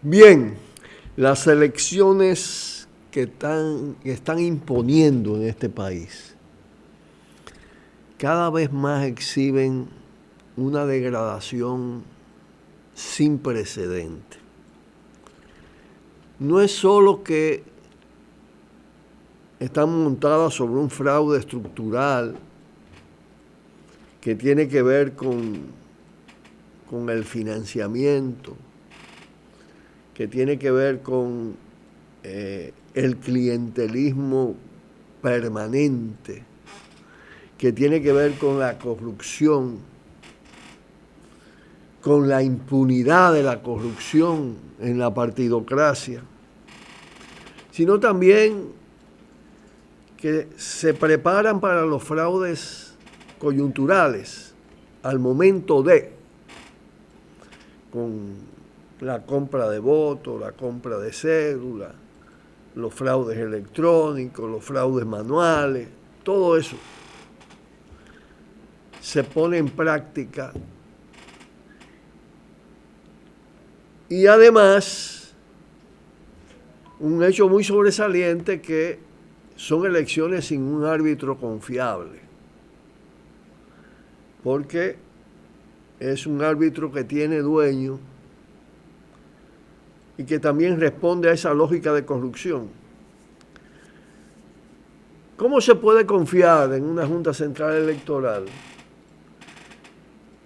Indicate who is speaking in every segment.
Speaker 1: Bien, las elecciones que están imponiendo en este país cada vez más exhiben una degradación sin precedente. No es solo que están montadas sobre un fraude estructural que tiene que ver con el financiamiento, que tiene que ver con el clientelismo permanente, que tiene que ver con la corrupción, con la impunidad de la corrupción en la partidocracia, sino también que se preparan para los fraudes coyunturales al momento con la compra de votos, la compra de cédula, los fraudes electrónicos, los fraudes manuales, todo eso se pone en práctica. Y además, un hecho muy sobresaliente que son elecciones sin un árbitro confiable, porque es un árbitro que tiene dueño y que también responde a esa lógica de corrupción. ¿Cómo se puede confiar en una Junta Central Electoral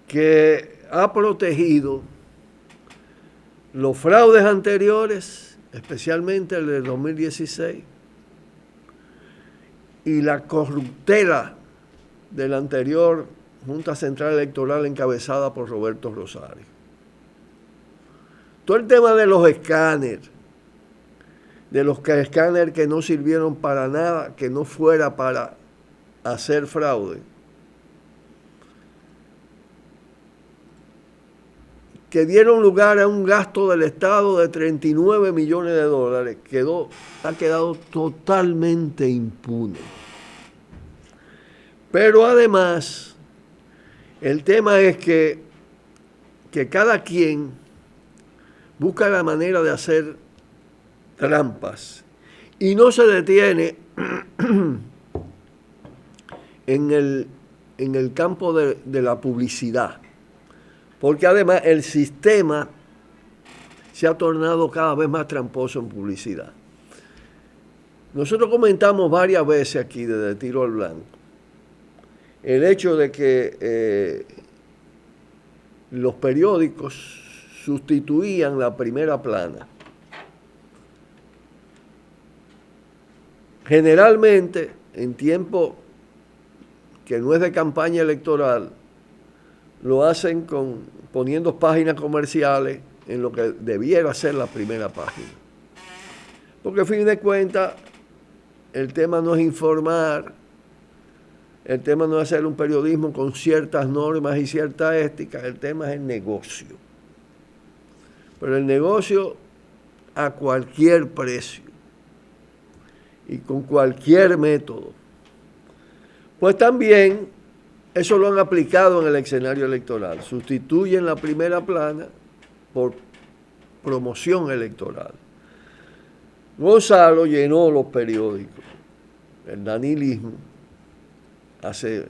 Speaker 1: que ha protegido los fraudes anteriores, especialmente el de 2016, y la corruptela de la anterior Junta Central Electoral encabezada por Roberto Rosario? Todo el tema de los escáneres, de los escáneres que no sirvieron para nada, que no fuera para hacer fraude, que dieron lugar a un gasto del Estado de 39 millones de dólares, ha quedado totalmente impune. Pero además, el tema es que cada quien busca la manera de hacer trampas y no se detiene en el campo de la publicidad, porque además el sistema se ha tornado cada vez más tramposo en publicidad. Nosotros comentamos varias veces aquí desde Tiro al Blanco el hecho de que los periódicos sustituían la primera plana. Generalmente, en tiempo que no es de campaña electoral, lo hacen poniendo páginas comerciales en lo que debiera ser la primera página. Porque a fin de cuentas, el tema no es informar, el tema no es hacer un periodismo con ciertas normas y cierta ética, el tema es el negocio. Pero el negocio a cualquier precio y con cualquier método. Pues también eso lo han aplicado en el escenario electoral. Sustituyen la primera plana por promoción electoral. Gonzalo llenó los periódicos, el danilismo, hace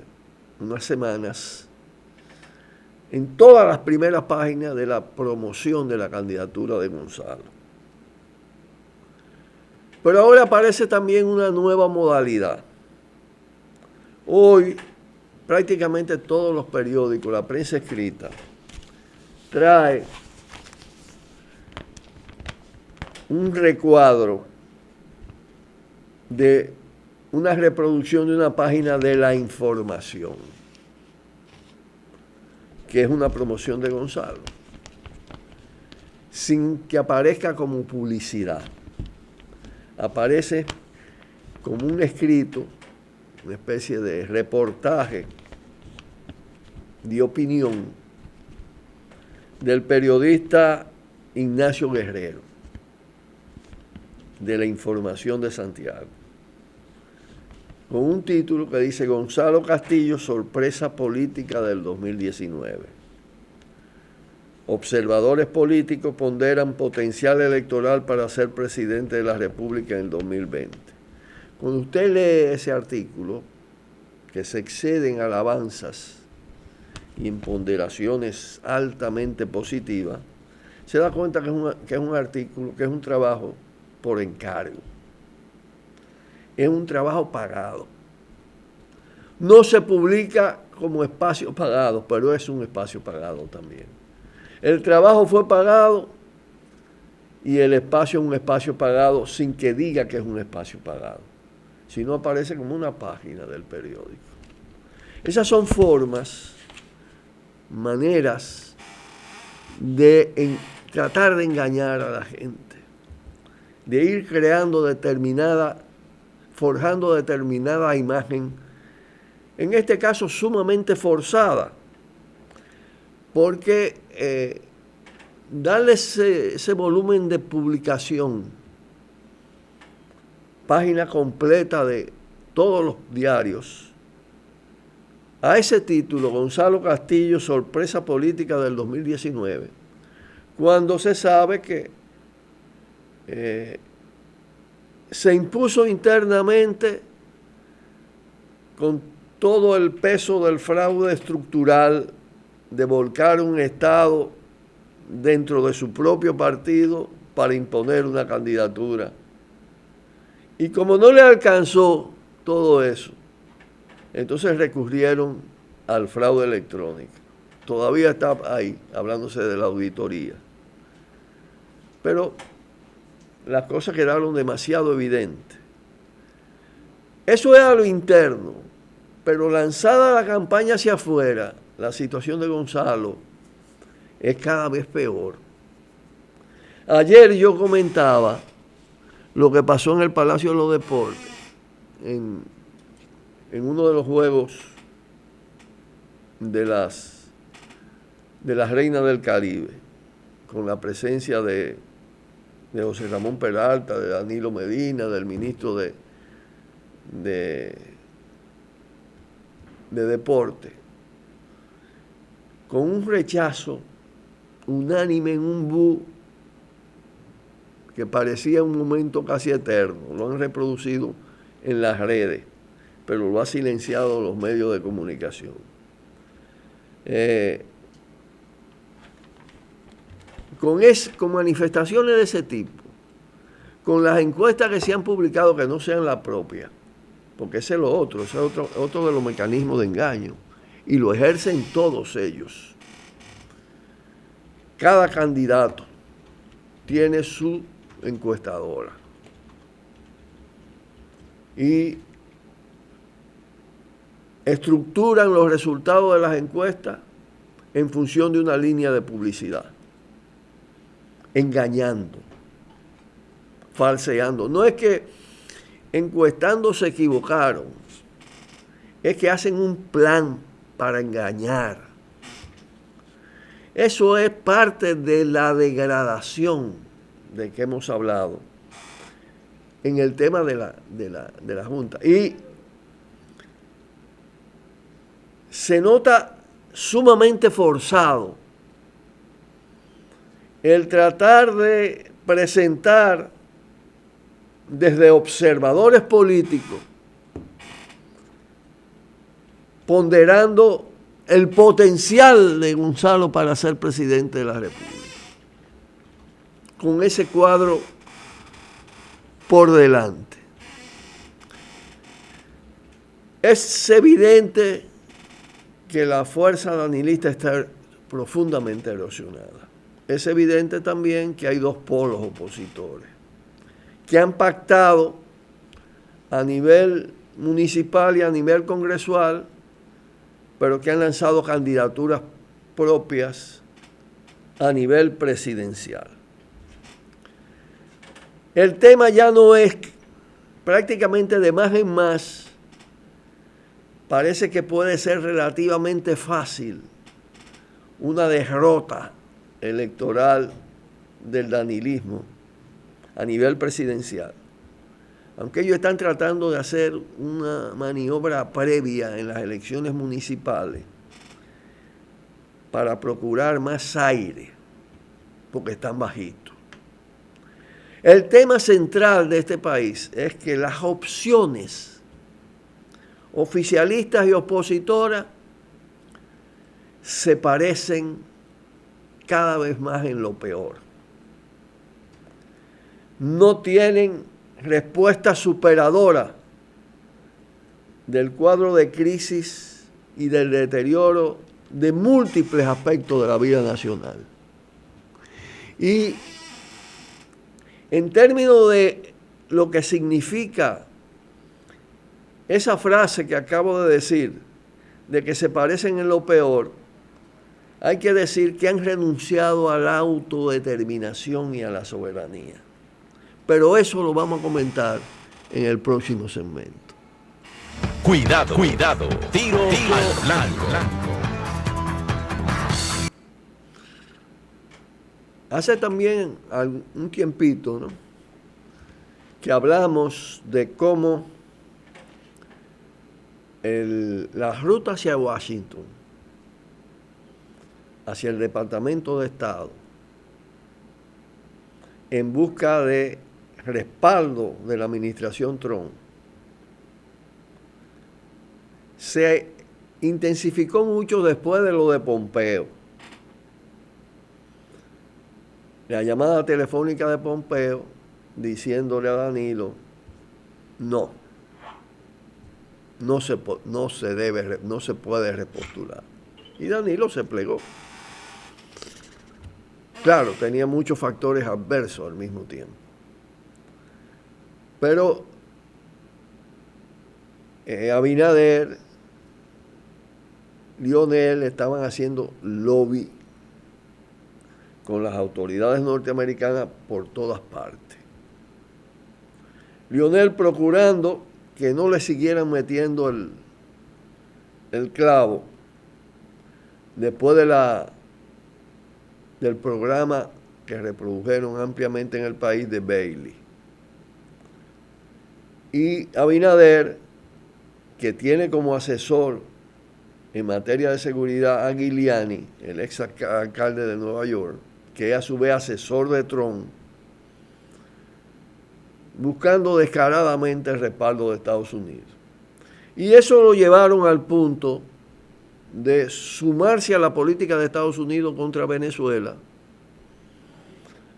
Speaker 1: unas semanas, en todas las primeras páginas de la promoción de la candidatura de Gonzalo. Pero ahora aparece también una nueva modalidad. Hoy prácticamente todos los periódicos, la prensa escrita, trae un recuadro de una reproducción de una página de La Información, que es una promoción de Gonzalo, sin que aparezca como publicidad. Aparece como un escrito, una especie de reportaje de opinión del periodista Ignacio Guerrero, de La Información de Santiago, con un título que dice: Gonzalo Castillo, sorpresa política del 2019. Observadores políticos ponderan potencial electoral para ser presidente de la República en el 2020. Cuando usted lee ese artículo, que se exceden alabanzas y en ponderaciones altamente positivas, se da cuenta que es un artículo, que es un trabajo por encargo. Es un trabajo pagado. No se publica como espacio pagado, pero es un espacio pagado también. El trabajo fue pagado y el espacio es un espacio pagado sin que diga que es un espacio pagado, sino aparece como una página del periódico. Esas son formas, maneras de tratar de engañar a la gente, de ir forjando determinada imagen, en este caso sumamente forzada, porque darle ese volumen de publicación, página completa de todos los diarios, a ese título, Gonzalo Castillo, sorpresa política del 2019, cuando se sabe que se impuso internamente con todo el peso del fraude estructural de volcar un Estado dentro de su propio partido para imponer una candidatura. Y como no le alcanzó todo eso, entonces recurrieron al fraude electrónico. Todavía está ahí, hablándose de la auditoría. Pero las cosas quedaron demasiado evidentes. Eso es a lo interno, pero lanzada la campaña hacia afuera, la situación de Gonzalo es cada vez peor. Ayer yo comentaba lo que pasó en el Palacio de los Deportes, en uno de los juegos de las Reinas del Caribe, con la presencia de José Ramón Peralta, de Danilo Medina, del ministro de Deporte, con un rechazo unánime en un bu que parecía un momento casi eterno. Lo han reproducido en las redes, pero lo ha silenciado los medios de comunicación. Con manifestaciones de ese tipo, con las encuestas que se han publicado que no sean las propias, porque ese es lo otro, ese es otro de los mecanismos de engaño, y lo ejercen todos ellos. Cada candidato tiene su encuestadora y estructuran los resultados de las encuestas en función de una línea de publicidad, engañando, falseando. No es que encuestando se equivocaron, es que hacen un plan para engañar. Eso es parte de la degradación de que hemos hablado en el tema de la Junta. Y se nota sumamente forzado el tratar de presentar desde observadores políticos, ponderando el potencial de Gonzalo para ser presidente de la República, con ese cuadro por delante. Es evidente que la fuerza danilista está profundamente erosionada. Es evidente también que hay dos polos opositores que han pactado a nivel municipal y a nivel congresual, pero que han lanzado candidaturas propias a nivel presidencial. El tema ya no es prácticamente de más en más. Parece que puede ser relativamente fácil una derrota electoral del danilismo a nivel presidencial. Aunque ellos están tratando de hacer una maniobra previa en las elecciones municipales, para procurar más aire, porque están bajitos. El tema central de este país es que las opciones oficialistas y opositoras se parecen cada vez más en lo peor. No tienen respuesta superadora del cuadro de crisis y del deterioro de múltiples aspectos de la vida nacional. Y en términos de lo que significa esa frase que acabo de decir, de que se parecen en lo peor, hay que decir que han renunciado a la autodeterminación y a la soberanía. Pero eso lo vamos a comentar en el próximo segmento.
Speaker 2: Cuidado, cuidado, tiro al blanco.
Speaker 1: Hace también un tiempito, ¿no?, que hablamos de cómo la ruta hacia Washington, hacia el Departamento de Estado, en busca de respaldo de la administración Trump, se intensificó mucho después de lo de Pompeo. La llamada telefónica de Pompeo diciéndole a Danilo, no se puede repostular. Y Danilo se plegó. Claro, tenía muchos factores adversos al mismo tiempo. Pero Abinader, Lionel estaban haciendo lobby con las autoridades norteamericanas por todas partes. Lionel procurando que no le siguieran metiendo el clavo después del programa que reprodujeron ampliamente en el país de Bailey. Y Abinader, que tiene como asesor en materia de seguridad a Giuliani, el ex alcalde de Nueva York, que es a su vez asesor de Trump, buscando descaradamente el respaldo de Estados Unidos. Y eso lo llevaron al punto de sumarse a la política de Estados Unidos contra Venezuela,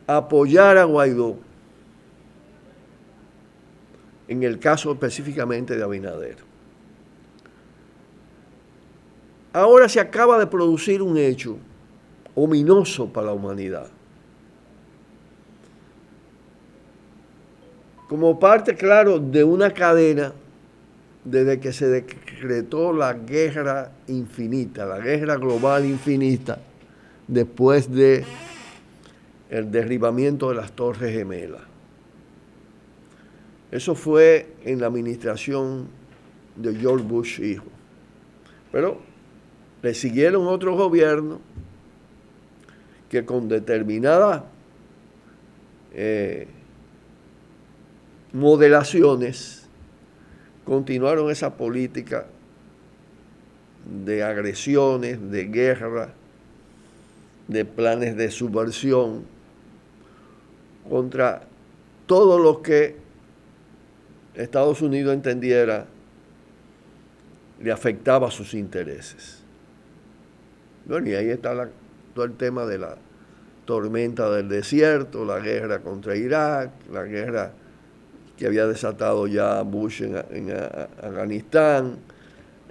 Speaker 1: apoyar a Guaidó, en el caso específicamente de Abinader. Ahora se acaba de producir un hecho ominoso para la humanidad. Como parte, claro, de una cadena desde que se decretó la guerra infinita, la guerra global infinita, después de el derribamiento de las Torres Gemelas. Eso fue en la administración de George Bush hijo. Pero le siguieron otros gobiernos que con determinadas modelaciones continuaron esa política de agresiones, de guerra, de planes de subversión contra todo lo que Estados Unidos entendiera le afectaba a sus intereses. Bueno, y ahí está todo el tema de la tormenta del desierto, la guerra contra Irak, la guerra que había desatado ya Bush en Afganistán,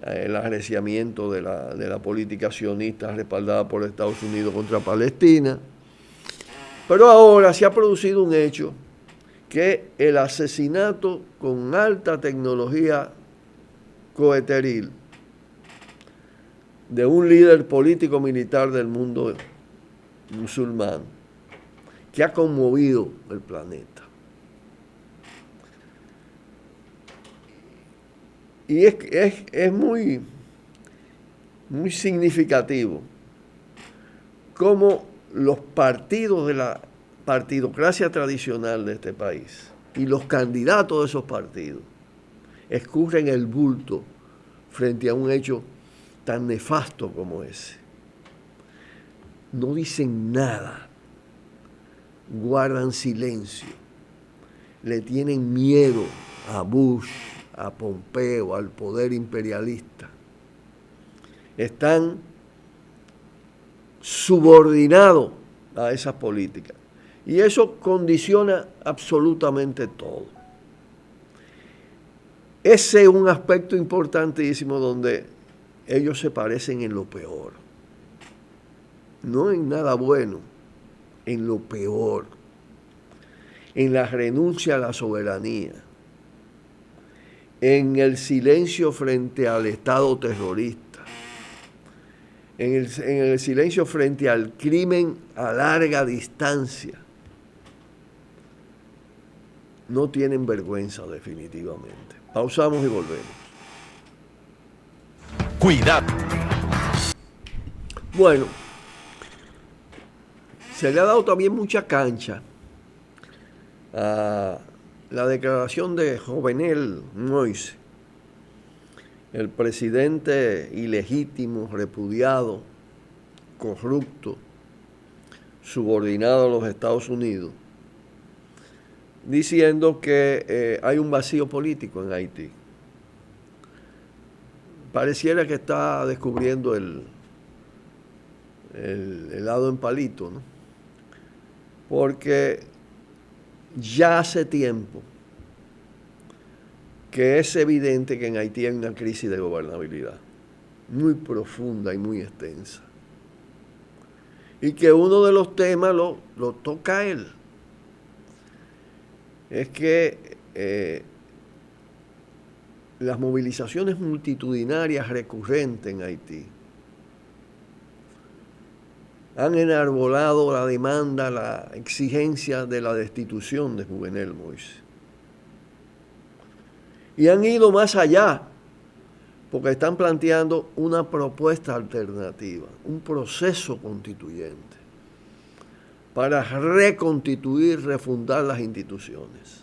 Speaker 1: el arreciamiento de la política sionista respaldada por Estados Unidos contra Palestina. Pero ahora se ha producido un hecho, que el asesinato con alta tecnología coheteril de un líder político militar del mundo musulmán, que ha conmovido el planeta. Y es muy significativo cómo los partidos de la partidocracia tradicional de este país y los candidatos de esos partidos escurren el bulto frente a un hecho tan nefasto como ese. no dicen nada, guardan silencio, le tienen miedo a Bush, a Pompeo, al poder imperialista. Están subordinados a esas políticas. Y eso condiciona absolutamente todo. Ese es un aspecto importantísimo donde ellos se parecen en lo peor. No en nada bueno, en lo peor. En la renuncia a la soberanía. En el silencio frente al Estado terrorista. En el silencio frente al crimen a larga distancia. No tienen vergüenza definitivamente. Pausamos y volvemos.
Speaker 2: Cuidado.
Speaker 1: Bueno, se le ha dado también mucha cancha a la declaración de Jovenel Moïse, el presidente ilegítimo, repudiado, corrupto, subordinado a los Estados Unidos, diciendo que hay un vacío político en Haití. Pareciera que está descubriendo el helado en palito, ¿no? Porque ya hace tiempo que es evidente que en Haití hay una crisis de gobernabilidad muy profunda y muy extensa. Y que uno de los temas lo toca él. Es que las movilizaciones multitudinarias recurrentes en Haití han enarbolado la demanda, la exigencia de la destitución de Jovenel Moïse. Y han ido más allá, porque están planteando una propuesta alternativa, un proceso constituyente, para reconstituir, refundar las instituciones.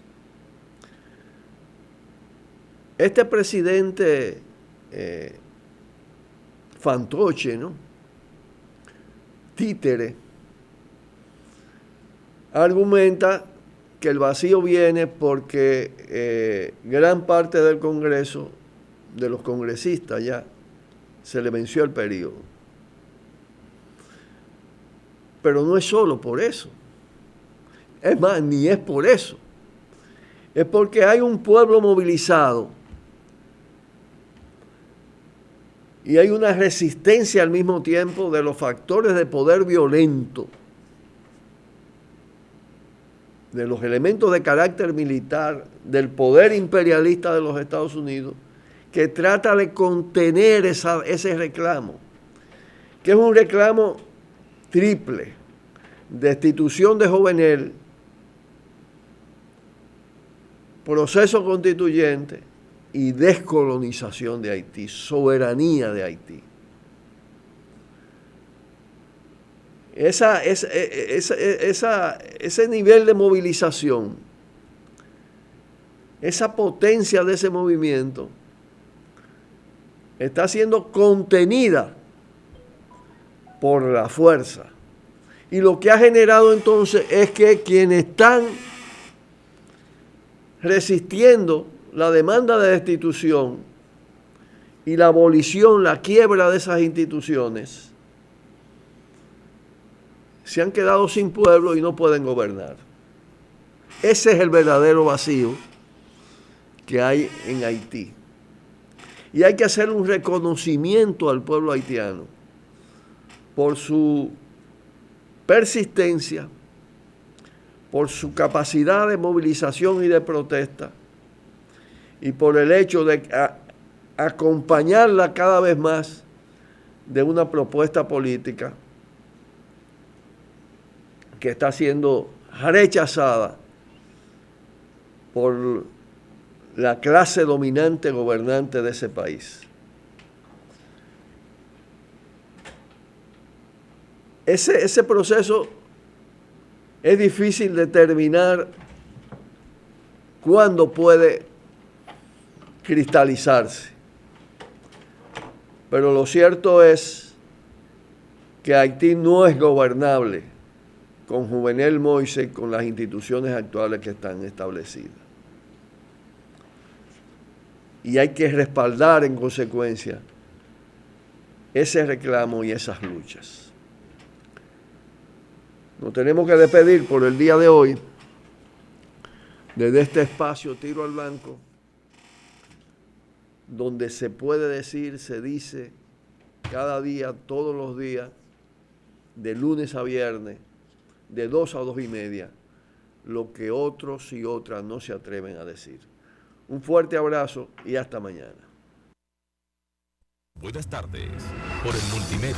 Speaker 1: Este presidente fantoche, ¿no? Títere, argumenta que el vacío viene porque gran parte del Congreso, de los congresistas ya, se le venció el periodo. Pero no es solo por eso. Es más, ni es por eso. Es porque hay un pueblo movilizado y hay una resistencia al mismo tiempo de los factores de poder violento, de los elementos de carácter militar, del poder imperialista de los Estados Unidos, que trata de contener ese reclamo, que es un reclamo triple: destitución de Jovenel, proceso constituyente y descolonización de Haití, soberanía de Haití. Ese nivel de movilización, esa potencia de ese movimiento, está siendo contenida por la fuerza. Y lo que ha generado entonces es que quienes están resistiendo la demanda de destitución y la abolición, la quiebra de esas instituciones, se han quedado sin pueblo y no pueden gobernar. Ese es el verdadero vacío que hay en Haití. Y hay que hacer un reconocimiento al pueblo haitiano por su persistencia, por su capacidad de movilización y de protesta, y por el hecho de acompañarla cada vez más de una propuesta política que está siendo rechazada por la clase dominante gobernante de ese país. Ese proceso es difícil determinar cuándo puede cristalizarse. Pero lo cierto es que Haití no es gobernable con Jovenel Moïse y con las instituciones actuales que están establecidas. Y hay que respaldar en consecuencia ese reclamo y esas luchas. Nos tenemos que despedir por el día de hoy desde este espacio Tiro al Blanco, donde se puede decir, se dice cada día, todos los días, de lunes a viernes, de 2 a 2:30, lo que otros y otras no se atreven a decir. Un fuerte abrazo y hasta mañana.
Speaker 2: Buenas tardes. Por el multimedia.